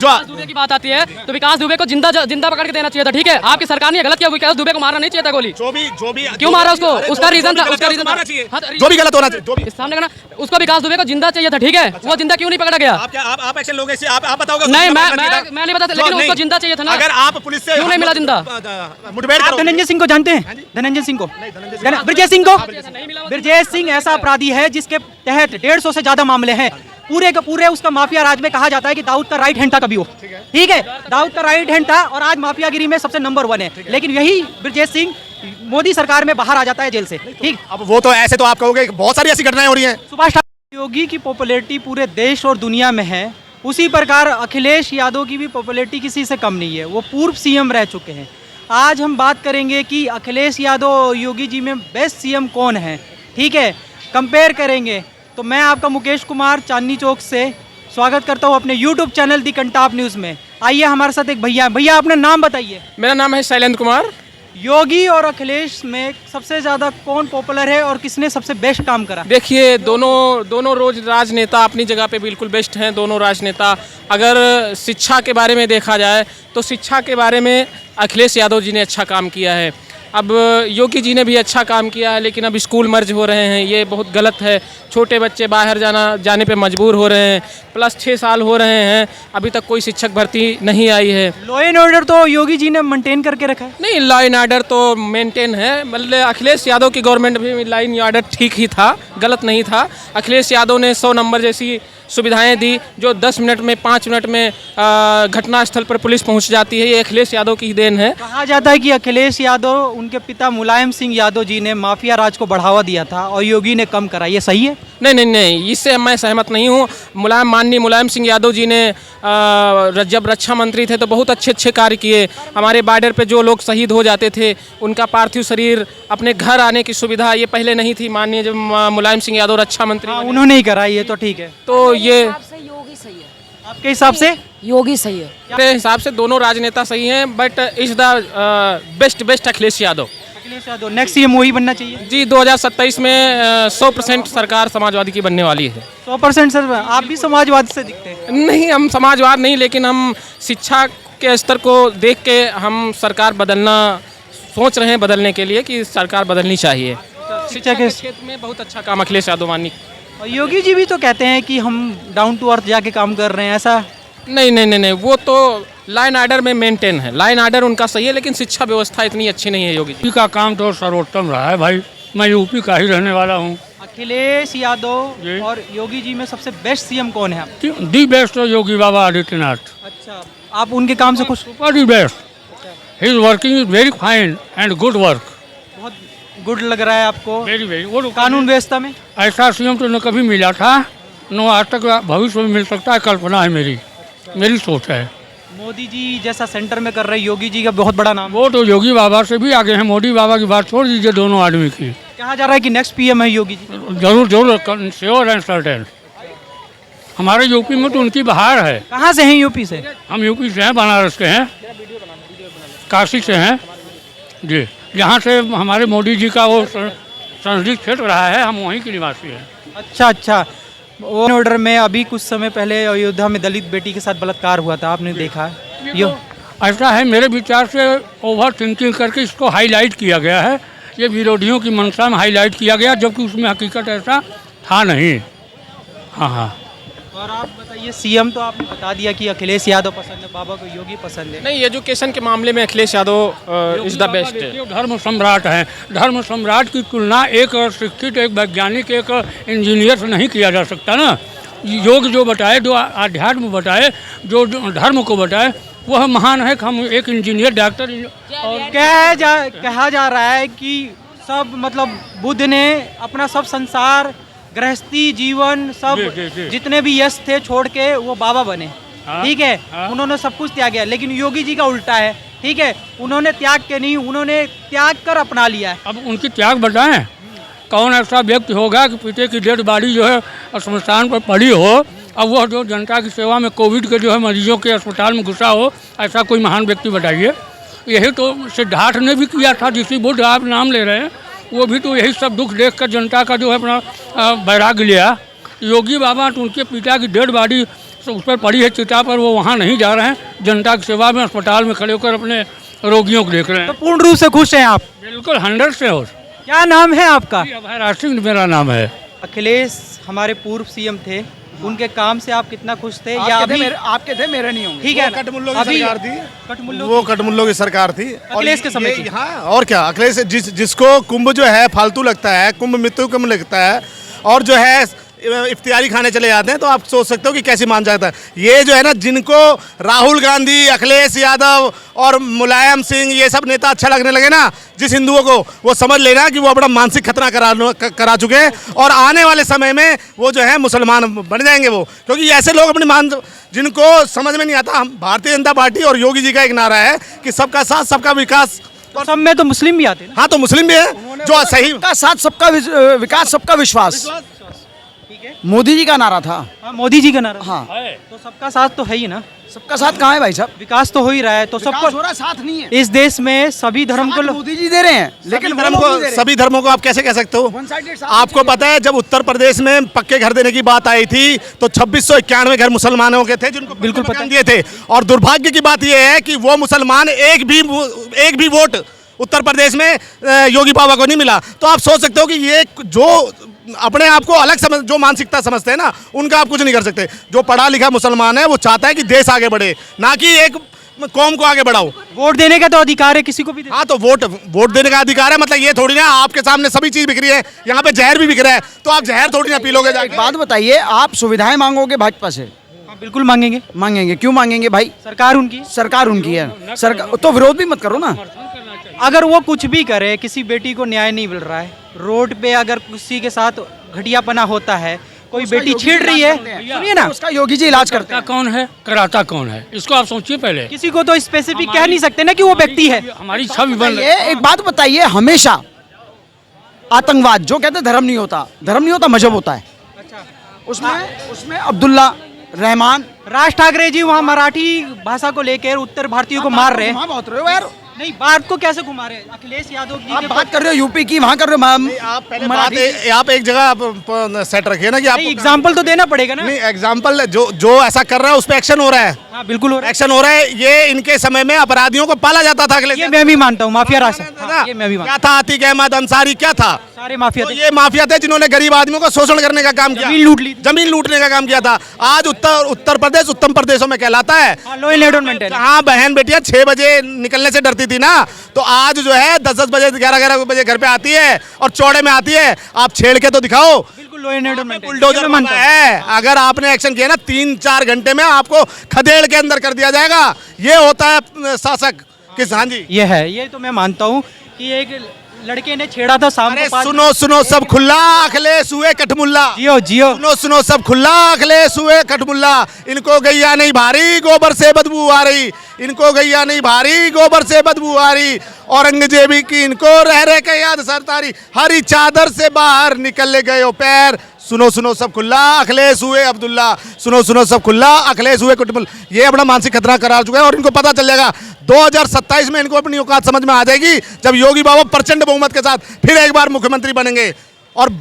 विकास दुबे की बात आती है तो विकास दुबे को जिंदा पकड़ के देना चाहिए था। ठीक है, आपकी सरकार ने गलत किया, विकास दुबे को मारना नहीं चाहिए था गोली। जो भी क्यों मारा उसको? उसका रीजन था, उसका रीजन जो भी गलत होना चाहिए, सामने करना उसको विकास दुबे को जिंदा चाहिए था। ठीक है, वो जिंदा क्यों नहीं पकड़ा गया? आप एक्शन लोगे, आप बताओगे। नहीं, मैं नहीं बताता, लेकिन उसको जिंदा चाहिए था ना। अगर आप पुलिस से क्यों नहीं मिला जिंदा? मुठभेड़ आप धनंजय सिंह को जानते हैं? धनंजय सिंह को, ब्रजेश सिंह को। ब्रजेश सिंह ऐसा अपराधी है जिसके तहत 150 से ज्यादा मामले हैं। पूरे का पूरे उसका माफिया राज में कहा जाता है कि दाऊद का राइट हैंड था कभी वो। ठीक है, दाऊद का राइट हैंड था और आज माफियागिरी में सबसे नंबर 1 है। लेकिन यही ब्रजेश सिंह मोदी सरकार में बाहर आ जाता है जेल से। ठीक, अब वो तो ऐसे तो आप कहोगे बहुत सारी ऐसी घटनाएं हो रही हैं। सुभाष ठाकुर योगी की पॉपुलैरिटी पूरे देश और दुनिया में है, उसी प्रकार अखिलेश यादव की भी पॉपुलैरिटी किसी से कम नहीं है। वो पूर्व सीएम रह चुके हैं। आज हम बात करेंगे कि अखिलेश यादव और योगी जी में बेस्ट सीएम कौन है। ठीक है, कंपेयर करेंगे। तो मैं आपका मुकेश कुमार चांदनी चौक से स्वागत करता हूं अपने YouTube चैनल दी कंटाप न्यूज़ में। आइए हमारे साथ एक भैया अपना नाम बताइए। मेरा नाम है शैलेंद्र कुमार। योगी और अखिलेश में सबसे ज़्यादा कौन पॉपुलर है और किसने सबसे बेस्ट काम करा? देखिए, दोनों रोज राजनेता अपनी जगह पे बिल्कुल बेस्ट हैं। दोनों राजनेता, अगर शिक्षा के बारे में देखा जाए तो शिक्षा के बारे में अखिलेश यादव जी ने अच्छा काम किया है। अब योगी जी ने भी अच्छा काम किया है, लेकिन अब स्कूल मर्ज हो रहे हैं, ये बहुत गलत है। छोटे बच्चे बाहर जाने पे मजबूर हो रहे हैं। प्लस 6 साल हो रहे हैं, अभी तक कोई शिक्षक भर्ती नहीं आई है। लॉ एंड ऑर्डर तो योगी जी ने मेंटेन करके रखा है। नहीं, लॉ एंड ऑर्डर तो मेंटेन है। मतलब अखिलेश यादव की गवर्नमेंट भी लॉ एंड ऑर्डर ठीक ही था, गलत नहीं था। अखिलेश यादव ने 100 नंबर जैसी सुविधाएं दी, जो 10 मिनट में 5 मिनट में घटनास्थल पर पुलिस पहुंच जाती है। ये अखिलेश यादव की ही देन है। कहा जाता है कि अखिलेश यादव, उनके पिता मुलायम सिंह यादव जी ने माफिया राज को बढ़ावा दिया था और योगी ने कम करा, ये सही है? नहीं, इससे मैं सहमत नहीं हूँ। माननीय मुलायम सिंह यादव जी ने जब रक्षा मंत्री थे तो बहुत अच्छे कार्य किए। हमारे बॉर्डर पे जो लोग शहीद हो जाते थे, उनका पार्थिव शरीर अपने घर आने की सुविधा ये पहले नहीं थी। माननीय जब मुलायम सिंह यादव रक्षा मंत्री उन्होंने ही करा, ये तो ठीक है। तो ये योगी सही है। आपके हिसाब से? योगी सही है। मेरे हिसाब से दोनों राजनेता सही हैं, but is the best Akhilesh Yadav. Akhilesh Yadav next CM वही बनना चाहिए जी। 2027 में 100% सरकार समाजवादी की बनने वाली है। 100% सर। आप भी समाजवाद से दिखते हैं? नहीं, हम समाजवाद नहीं, लेकिन हम शिक्षा के स्तर को देख के हम सरकार बदलना सोच रहे हैं, बदलने के लिए कि सरकार बदलनी चाहिए। शिक्षा के क्षेत्र में बहुत अच्छा काम अखिलेश यादव मानी। और योगी जी भी तो कहते हैं कि हम डाउन टू अर्थ जाके काम कर रहे हैं, ऐसा? नहीं, वो तो लाइन आर्डर में मेंटेन है। लाइन आर्डर उनका सही है, लेकिन शिक्षा व्यवस्था इतनी अच्छी नहीं है योगी जी का काम तो सर्वोत्तम रहा है भाई। मैं यूपी का ही रहने वाला हूँ। अखिलेश यादव और योगी जी में सबसे बेस्ट सीएम कौन है? दी बेस्ट तो योगी बाबा आदित्यनाथ। अच्छा, आप उनके काम से खुश? Super the best. He is working very fine and good work. बहुत गुड लग रहा है आपको? वेरी वो कानून व्यवस्था में ऐसा सीएम तो न कभी मिला था, न आज तक भविष्य में मिल सकता है। कल्पना है मेरी सोच है। मोदी जी जैसा सेंटर में कर रहे, योगी जी का बहुत बड़ा नाम। वो तो योगी बाबा से भी आगे हैं। मोदी बाबा की बात छोड़ दीजिए, दोनों आदमी की। कहा जा रहा है कि नेक्स्ट पीएम है योगी जी। जरूर श्योर एंड सर्टेन। हमारे यूपी में तो उनकी बहार है। कहाँ से हैं यूपी से? हम यूपी से हैं, बनारस के हैं, काशी से हैं जी। जहाँ से हमारे मोदी जी का वो संसदीय क्षेत्र रहा है, हम वहीं के निवासी हैं। अच्छा। वो ऑर्डर में अभी कुछ समय पहले अयोध्या में दलित बेटी के साथ बलात्कार हुआ था, आपने देखा? ऐसा है, मेरे विचार से ओवर थिंकिंग करके इसको हाईलाइट किया गया है। ये विरोधियों की मंशा में हाईलाइट किया गया, जबकि उसमें हकीकत ऐसा था नहीं। हाँ। और आप बताइए, सीएम तो आपने बता दिया कि अखिलेश यादव पसंद है, बाबा को योगी पसंद है। नहीं, एजुकेशन के मामले में Akhilesh Yadav is the best है। धर्म सम्राट हैं। धर्म सम्राट की तुलना एक शिक्षित, एक वैज्ञानिक, एक इंजीनियर से नहीं किया जा सकता ना। योग जो बताए, जो आध्यात्म बताए, जो धर्म को बताए, वह महान है। हम एक इंजीनियर, डॉक्टर। और कहा जा रहा है कि सब मतलब बुद्ध ने अपना सब संसार, गृहस्थी जीवन, सब जितने भी यश थे छोड़ के वो बाबा बने। ठीक है, उन्होंने सब कुछ त्याग, लेकिन योगी जी का उल्टा है। ठीक है, उन्होंने त्याग के नहीं, उन्होंने त्याग कर अपना लिया है। अब उनकी त्याग बताएं, कौन ऐसा व्यक्ति होगा कि पिता की डेड बॉडी जो है शमशान पर पड़ी हो, अब वह जो जनता की सेवा में कोविड के जो है मरीजों के अस्पताल में घुसा हो? ऐसा कोई महान व्यक्ति बताइए। यही तो सिद्धार्थ ने भी किया था, जिसी बुद्ध आप नाम ले रहे हैं, वो भी तो यही सब दुख देख कर जनता का जो है अपना वैराग्य लिया। योगी बाबा तो उनके पिता की डेड बॉडी उस पर पड़ी है चिता पर, वो वहाँ नहीं जा रहे हैं। जनता की सेवा में अस्पताल में खड़े होकर अपने रोगियों को देख रहे तो हैं। पूर्ण रूप से खुश हैं आप? बिल्कुल 100 से और। क्या नाम है आपका? अभय राज सिंह मेरा नाम है। अखिलेश हमारे पूर्व सीएम थे, उनके काम से आप कितना खुश थे? या अभी आपके थे, मेरे नहीं होंगे। ठीक है, कटमुल्लों की अभी सरकार थी, कटमुल्लों वो कटमुल्लों की सरकार थी। अखिलेश के समय की। हाँ, और क्या, अखिलेश जिसको कुंभ जो है फालतू लगता है, कुंभ मृत्यु कुंभ लगता है, और जो है इफ्तियारी खाने चले जाते हैं, तो आप सोच सकते हो कि कैसे मान जाता है। ये जो है ना, जिनको राहुल गांधी, अखिलेश यादव और मुलायम सिंह ये सब नेता अच्छा लगने लगे ना जिस हिंदुओं को, वो समझ लेना कि वो अपना मानसिक खतरा करा चुके हैं, और आने वाले समय में वो जो है मुसलमान बन जाएंगे वो, क्योंकि ऐसे लोग अपने जिनको समझ में नहीं आता। हम भारतीय जनता पार्टी और योगी जी का एक नारा है कि सबका साथ सबका विकास, तो सब में तो मुस्लिम भी आते हैं ना? हाँ तो मुस्लिम भी है जो सही सबका साथ, सबका विकास, सबका विश्वास, मोदी जी का नारा था। हाँ, मोदी जी का नारा। हाँ, तो सबका साथ तो है ही ना, सबका साथ कहाँ है भाई साहब? विकास तो हो ही रहा है। तो विकास सबको हो रहा, साथ नहीं है। इस देश में सभी धर्म को मोदी जी दे रहे हैं, लेकिन सभी धर्मों को आप कैसे कह सकते हो? आपको पता है जब उत्तर प्रदेश में पक्के घर देने की बात आई थी तो 2691 घर मुसलमानों के थे जिनको बिल्कुल पता दिए थे, और दुर्भाग्य की बात यह है कि वो मुसलमान एक भी वोट उत्तर प्रदेश में योगी बाबा को नहीं मिला। तो आप सोच सकते हो कि ये जो अपने आप को अलग समझ, जो मानसिकता समझते हैं ना, उनका आप कुछ नहीं कर सकते। जो पढ़ा लिखा मुसलमान है वो चाहता है कि देश आगे बढ़े, ना कि एक कौम को आगे बढ़ाओ। वोट देने का तो अधिकार है किसी को भी। हाँ तो वोट देने का अधिकार है, मतलब ये थोड़ी ना आपके सामने सभी चीज बिक रही है, यहाँ पे जहर भी बिक रहा है, तो आप जहर थोड़ी ना पी लोगे एक जाके। बात बताइए, आप सुविधाएं मांगोगे भाजपा से? हाँ, बिल्कुल मांगेंगे। मांगेंगे, क्यों मांगेंगे भाई? सरकार उनकी, सरकार उनकी है, सरकार तो विरोध भी मत करो ना। अगर वो कुछ भी करे, किसी बेटी को न्याय नहीं मिल रहा है, रोड पे अगर किसी के साथ घटियापना होता है, कोई बेटी छेड़ रही है, सुनिए ना, उसका योगी जी इलाज करते हैं। कौन है, कराता कौन है, इसको आप सोचिए पहले। किसी को तो स्पेसिफिक कह नहीं सकते ना कि वो व्यक्ति है। हमारी छवि बन रही ये एक बात बताइए, हमेशा आतंकवाद, जो कहते हैं धर्म नहीं होता, धर्म नहीं होता, मजहब होता है। उसमें अब्दुल्ला रहमान, राज ठाकरे जी वहाँ मराठी भाषा को लेकर उत्तर भारतीयों को मार रहे हैं। वहाँ बहुत रहे हो यार, नहीं, बात को कैसे घुमा रहे हैं? अखिलेश यादव जी आप के बात कर रहे हो यूपी की, वहाँ कर रहे हो आप पहले आप एक जगह सेट रखिए ना कि आप एग्जाम्पल तो देना पड़ेगा ना। नहीं, एग्जाम्पल जो ऐसा कर रहा है उस पर एक्शन हो रहा है। हाँ बिल्कुल हो रहा है। एक्शन हो रहा है। ये इनके समय में अपराधियों को पाला जाता था। ये मैं भी मानता हूँ, माफिया राज। हाँ, ये मैं भी मानता क्या था, आतिक अहमद अंसारी क्या था? हूँ, सारे माफिया तो थे। ये माफिया थे जिन्होंने गरीब आदमियों को शोषण करने का काम किया, जमीन लूट ली थी। जमीन लूटने का काम किया था। आज उत्तर प्रदेश उत्तम प्रदेशों में कहलाता है। Law and order maintain. जहाँ बहन बेटियां 6 बजे निकलने से डरती थी ना, तो आज जो है 10-10 बजे 11-11 बजे घर पे आती है और चौड़े में आती है। आप छेड़ के तो दिखाओ। बिल्कुल law and order maintain. Bulldozer मानता है। अगर आपने एक्शन किया ना 3-4 घंटे में आपको खदेड़ के अंदर कर दिया जाएगा। ये होता है शासक किस। हाँ जी, ये है, ये तो मैं मानता हूँ कि एक लड़के ने छेड़ा था शाम अरे को 5। सुनो सब खुला, अखिलेश हुए कठमुल्ला। जियो सुनो सब खुला, अखिलेश हुए कठमुल्ला। इनको गैया नहीं भारी, गोबर से बदबू आ रही। इनको गैया नहीं भारी, गोबर से बदबू आ रही। औरंगजेबी की इनको रह के याद सरतारी। हरी चादर से बाहर निकल गए हो पैर। सुनो सब खुला, अखिलेश हुए अब्दुल्ला। सुनो सब खुला, अखिलेश हुए कठमुल्ला। ये अपना मानसिक खतरा करा चुका है और इनको पता चल जाएगा 2027 में इनको अपनी औकात समझ में आ जाएगी, जब योगी बाबा प्रचंड बहुमत के साथ फिर एक बार मुख्यमंत्री बनेंगे और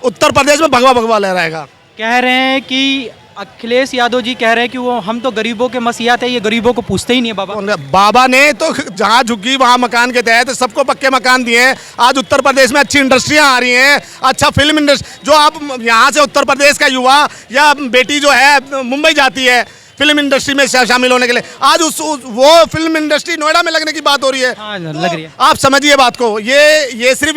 उत्तर प्रदेश में भगवा लहराएगा। कह रहे हैं कि अखिलेश यादव जी कह रहे हैं कि वो हम तो गरीबों के मसीहा थे, ये गरीबों को पूछते ही नहीं है बाबा। बाबा ने तो जहाँ झुग्गी वहाँ मकान के तहत सबको पक्के मकान दिए हैं। आज उत्तर प्रदेश में अच्छी इंडस्ट्रियाँ आ रही हैं, अच्छा फिल्म इंडस्ट्री। जो आप यहाँ से उत्तर प्रदेश का युवा या बेटी जो है मुंबई जाती है फिल्म इंडस्ट्री में शामिल होने के लिए, आज वो फिल्म इंडस्ट्री नोएडा में लगने की बात हो रही है। हाँ, लग रही है। आप समझिए बात को। ये सिर्फ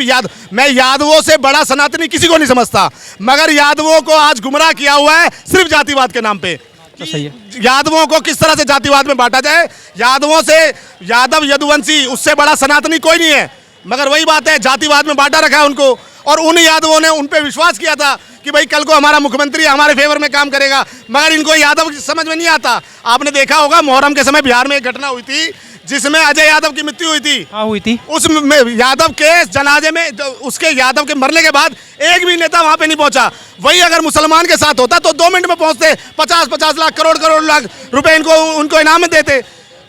मैं यादवों से बड़ा सनातनी किसी को नहीं समझता, मगर यादवों को आज गुमराह किया हुआ है सिर्फ जातिवाद के नाम पे। तो सही है। यादवों को किस तरह से जातिवाद में बांटा जाए, यादवों से यादव यदुवंशी उससे बड़ा सनातनी कोई नहीं है, मगर वही बात है जातिवाद में बांटा रखा है उनको। और उन यादवों ने उन पे विश्वास किया था कि भाई कल को हमारा मुख्यमंत्री हमारे फेवर में काम करेगा, मगर इनको यादव समझ में नहीं आता। आपने देखा होगा मुहर्रम के समय बिहार में एक घटना हुई थी जिसमें अजय यादव की मृत्यु हुई थी। हाँ हुई थी। उस यादव के जनाजे में उसके यादव के मरने के बाद एक भी नेता वहां पे नहीं पहुंचा। वही अगर मुसलमान के साथ होता तो 2 मिनट में पहुंचते, 50-50 लाख करोड़ लाख रुपए उनको इनाम में देते।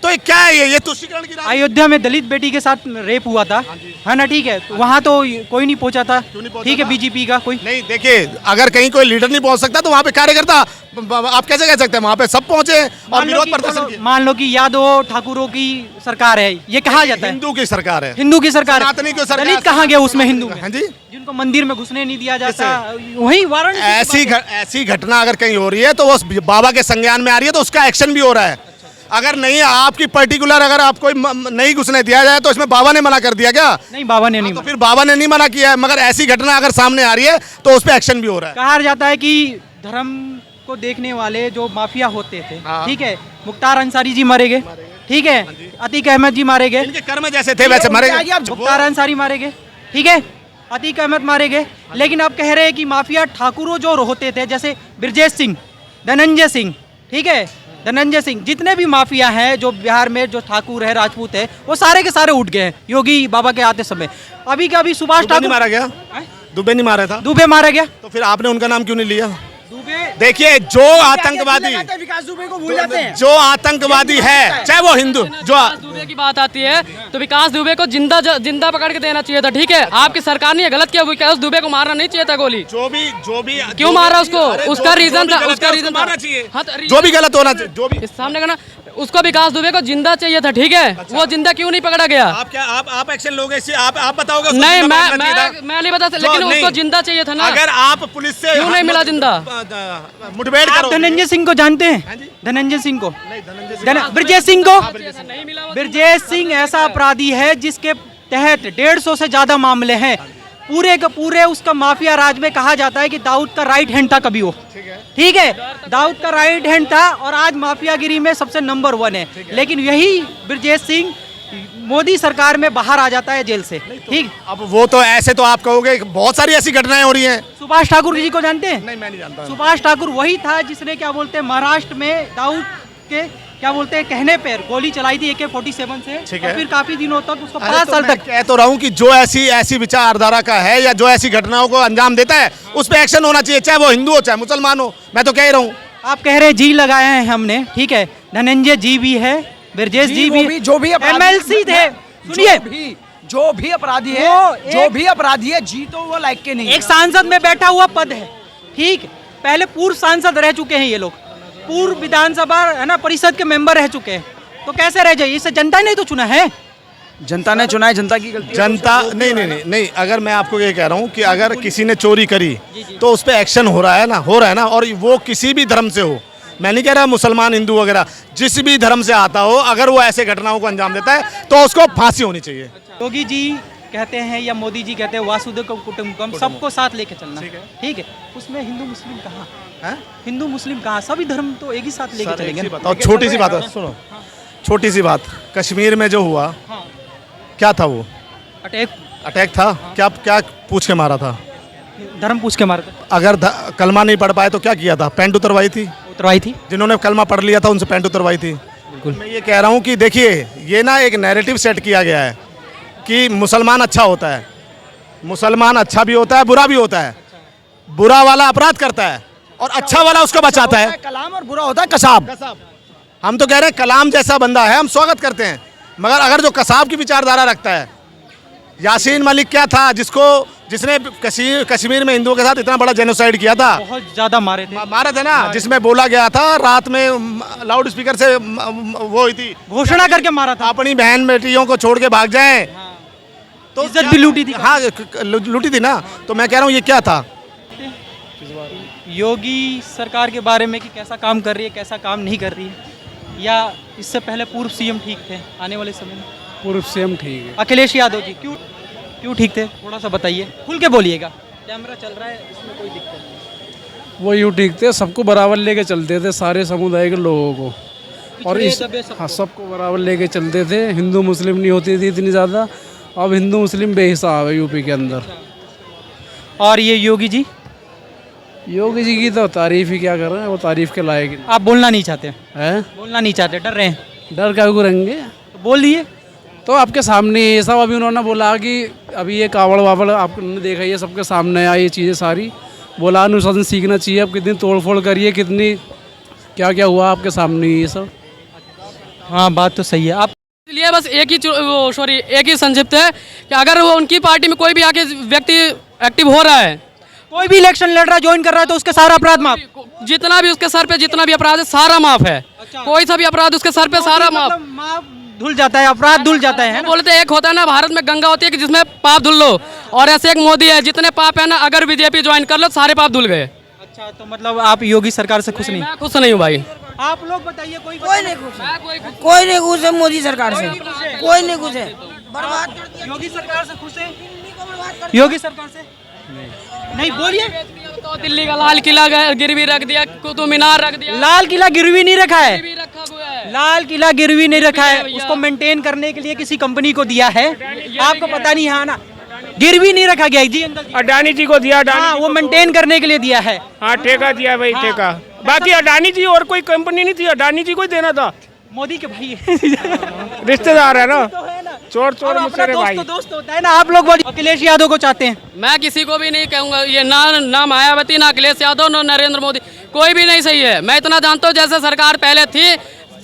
तो ये क्या है, ये तुष्टीकरण की। अयोध्या में दलित बेटी के साथ रेप हुआ था, है ना, ठीक है, तो वहाँ तो कोई नहीं पहुंचा था। ठीक है, बीजेपी का कोई नहीं। देखिए, अगर कहीं कोई लीडर नहीं पहुंच सकता तो वहां पे कार्यकर्ता आप कैसे कह सकते हैं? वहाँ पे सब पहुंचे और विरोध प्रदर्शन किया। मान लो कि यादव ठाकुरों की सरकार है, ये कहा जाता है हिंदू की सरकार है, हिंदू की सरकार है। सनातनी की सरकार। दलित कहाँ गया उसमें हिंदू में? हाँ जी, जिनको मंदिर में घुसने नहीं दिया जाता, वही वाराणसी ऐसी घटना अगर कहीं हो रही है तो वो बाबा के संज्ञान में आ रही है तो उसका एक्शन भी हो रहा है। अगर नहीं आपकी पर्टिकुलर अगर आपको नहीं घुसने दिया जाए तो इसमें बाबा ने मना कर दिया क्या? नहीं, बाबा ने नहीं तो फिर बाबा ने नहीं मना किया है, मगर ऐसी घटना अगर सामने आ रही है तो उस पर एक्शन भी हो रहा है। कहा जाता है कि धर्म को देखने वाले जो माफिया होते थे, हाँ। ठीक है, मुख्तार अंसारी जी मारे गए, ठीक है, अतीक अहमद जी मारे गए, इनके कर्म जैसे थे वैसे मरे गए। मुख्तार अंसारी मारे गए, ठीक है, अतीक अहमद मारे गए। लेकिन अब कह रहे हैं कि माफिया ठाकुरों जो होते थे, जैसे ब्रजेश सिंह, धनंजय सिंह, ठीक है, धनंजय सिंह, जितने भी माफिया हैं जो बिहार में जो ठाकुर है, राजपूत है, वो सारे के सारे उठ गए हैं योगी बाबा के आते समय। अभी का अभी सुभाष दुबे नहीं ठाकुर मारा गया, दुबे नहीं मारा था, दुबे मारा गया। तो फिर आपने उनका नाम क्यों नहीं लिया? दुबे देखिए जो आतंकवादी, विकास दुबे को भूल जाते हैं। जो आतंकवादी है, चाहे वो हिंदू, जो विकास दुबे की बात आती है तो विकास दुबे को जिंदा पकड़ के देना चाहिए था, ठीक है। आपकी सरकार ने गलत किया, विकास दुबे को मारना नहीं चाहिए था गोली। जो भी क्यों मारा उसको? उसका रीजन था, उसका रीजन मारना था। चाहिए, हाँ, तो जो भी गलत होना चाहिए, जो भी। इस सामने का ना, उसको विकास दुबे को जिंदा चाहिए था, ठीक है। वो जिंदा क्यों नहीं पकड़ा गया? आप क्या आप एक्शन लोगे इससे? आप बताओगे उसको नहीं, जिंदा मारना चाहिए था? मैं नहीं बता सकता, लेकिन नहीं। उसको जिंदा चाहिए था ना। अगर आप पुलिस से क्यों नहीं मिला जिंदा? मुठभेड़ आप करो। धनंजय सिंह को जानते हैं? धनंजय सिंह को, ब्रजेश सिंह को। नहीं मिला वो। ब्रजेश सिंह ऐसा अपराधी है जिसके तहत 150 से ज्यादा मामले हैं। पूरे के पूरे उसका माफिया राज में कहा जाता है कि दाऊद का राइट हैंड था कभी वो, ठीक है, दाऊद का राइट हैंड था और आज माफियागिरी में सबसे नंबर 1 है। लेकिन यही ब्रजेश सिंह मोदी सरकार में बाहर आ जाता है जेल से, ठीक। अब वो तो ऐसे तो आप कहोगे बहुत सारी ऐसी घटनाएं हो रही हैं। सुभाष ठाकुर जी को जानते हैं? नहीं, मैं नहीं जानता। सुभाष ठाकुर वही था जिसने क्या बोलते हैं महाराष्ट्र में दाऊद के क्या बोलते हैं कहने पर गोली चलाई थी AK-47 से, ठीक और है। फिर काफी दिनों तक उसको अरे 5 तो साल मैं तक। कह तो रहा हूँ कि जो ऐसी विचारधारा का है या जो ऐसी घटनाओं को अंजाम देता है उस पर एक्शन होना चाहिए, चाहे वो हिंदू हो चाहे मुसलमान हो। मैं तो कह रहा हूँ। आप कह रहे जी लगाए हैं हमने, ठीक है, धनंजय जी भी है, ब्रजेश जी भी, जो भी MLC थे। सुनिए, जो भी अपराधी है, जो भी अपराधी है, जी तो वो लायक के नहीं है। एक सांसद में बैठा हुआ पद है, ठीक। पहले पूर्व सांसद रह चुके हैं ये लोग, पूर्व विधानसभा है ना परिषद के मेंबर रह चुके हैं, तो कैसे रह जाइए? इसे जनता ने तो चुना है, जनता ने चुना है, जनता की गलती है। जनता नहीं, अगर मैं आपको ये कह रहा हूँ कि अगर किसी ने चोरी करी तो उस पर एक्शन हो रहा है ना, और वो किसी भी धर्म से हो। मैं नहीं कह रहा मुसलमान, हिंदू वगैरह, जिस भी धर्म से आता हो, अगर वो ऐसे घटनाओं को अंजाम देता है तो उसको फांसी होनी चाहिए। योगी जी कहते हैं या मोदी जी कहते हैं वासुदेव कुटुंबकम, सबको साथ लेके चलना, ठीक है। उसमें हिंदू मुस्लिम कहाँ है? हिंदू मुस्लिम कहाँ? सभी धर्म तो एक ही साथ लेके चलेंगे। बताओ, छोटी सी बात है, सुनो, छोटी सी बात, कश्मीर में जो हुआ क्या था? वो अटैक था। क्या पूछ के मारा था? धर्म पूछ के मारा था। अगर कलमा नहीं पढ़ पाए तो क्या किया था? पैंट उतरवाई थी। थी जिन्होंने कलमा पढ़ लिया था उनसे पैंट उतरवाई थी। मैं ये कह रहा हूँ कि देखिए, ये ना एक नैरेटिव सेट किया गया है कि मुसलमान अच्छा होता है। मुसलमान अच्छा भी होता है, बुरा भी होता है। बुरा वाला अपराध करता है और अच्छा वाला उसको बचाता है। कलाम और बुरा होता है कसाब। हम तो कह रहे हैं कलाम जैसा बंदा है, हम स्वागत करते हैं, मगर अगर जो कसाब की विचारधारा रखता है, यासीन मलिक क्या था जिसने कश्मीर में हिंदुओं के साथ इतना बड़ा जेनोसाइड किया था, बहुत ज्यादा मारे थे ना, जिसमें बोला गया था रात में लाउड स्पीकर से वो हुई थी, घोषणा करके मारा था, अपनी बहन बेटियों को छोड़ के भाग जाएं, तो इज्जत भी लूटी थी। हाँ, लूटी थी ना। तो मैं कह रहा हूँ ये क्या था? योगी सरकार के बारे में कि कैसा काम कर रही है, कैसा काम नहीं कर रही है, या इससे पहले पूर्व सीएम ठीक थे आने वाले समय में? पूर्व सीएम ठीक है। अखिलेश यादव जी क्यों ठीक थे? थोड़ा सा बताइए, खुल के बोलिएगा, कैमरा चल रहा है, इसमें कोई दिक्कत नहीं। वो यूँ ठीक थे, सबको बराबर लेके चलते थे, सारे समुदाय के लोगों को, और हाँ, सबको बराबर लेके चलते थे। हिंदू मुस्लिम नहीं होती थी इतनी ज़्यादा, अब हिंदू मुस्लिम बेहिसाब है यूपी के अंदर। और ये योगी जी योगी जी की तो तारीफ ही क्या कर रहे हैं, वो तारीफ के लायक आप बोलना नहीं चाहते हैं? बोलना नहीं चाहते, डर रहे हैं? डर क्या करेंगे, तो बोल दिए। तो आपके सामने ये सब अभी उन्होंने बोला कि अभी ये कावड़ वावड़ आपने देखा, ये सबके सामने आई ये चीज़ें सारी, बोला अनुशासन सीखना चाहिए। अब कितनी तोड़ फोड़ करिए, कितनी क्या क्या हुआ आपके सामने ये सब। हाँ, बात तो सही है। आप इसलिए बस एक ही संक्षिप्त है कि अगर वो उनकी पार्टी में कोई भी आके व्यक्ति एक्टिव हो रहा है कोई भी इलेक्शन लड़ रहा है, ज्वाइन कर रहा है तो उसके सारा अपराध माफ। जितना भी उसके सर पे जितना भी अपराध है सारा माफ है। कोई सा भी अपराध उसके सर पे सारा माफ। मतलब माफ धुल जाता है, अपराध धुल जाता है ना? बोलते हैं, एक होता है ना भारत में गंगा होती है कि जिसमें पाप धुल लो, और ऐसे एक मोदी है जितने पाप है ना, अगर बीजेपी ज्वाइन कर लो सारे पाप धुल गए। अच्छा, तो मतलब आप योगी सरकार से खुश नहीं? मैं खुश नहीं हूँ भाई। आप लोग बताइए, कोई नहीं खुश है, कोई नहीं खुश है मोदी सरकार से, कोई नहीं खुश है, बर्बाद कर दिया। योगी सरकार से खुश है? योगी सरकार से नहीं बोलिए। तो दिल्ली का लाल किला गिरवी रख दिया, कुतुब मीनार रख दिया। लाल किला गिरवी नहीं रखा है, भी रखा हुआ है। लाल किला गिरवी नहीं रखा है, उसको मेंटेन करने के लिए किसी कंपनी को दिया है, आपको पता नहीं है ना? गिरवी नहीं रखा गया जी अंकल जी। अडानी जी को दिया, हाँ, वो मेंटेन करने के लिए दिया है। हाँ ठेका दिया भाई, ठेका। बाकी अडानी जी और कोई कंपनी नहीं थी, अडानी जी को ही देना था। मोदी के भाई रिश्तेदार है ना, चोर चोर अपना मुझसे भाई। दोस्त होता है ना। आप लोग बोलिए, अखिलेश यादव को चाहते हैं? मैं किसी को भी नहीं कहूंगा, ये ना मायावती, ना अखिलेश यादव, ना नरेंद्र मोदी, कोई भी नहीं सही है। मैं इतना जानता हूँ, जैसे सरकार पहले थी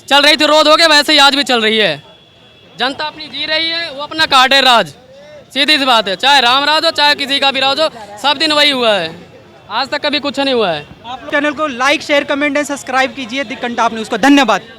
चल रही थी रोध हो के, वैसे ही आज भी चल रही है। जनता अपनी जी रही है, वो अपना काटे राज, सीधी सी बात है। चाहे राम राज हो, चाहे किसी का भी राज हो, सब दिन वही हुआ है, आज तक कभी कुछ नहीं हुआ है। आप चैनल को like share comment and subscribe कीजिए दी कंटाप न्यूज़ को। धन्यवाद।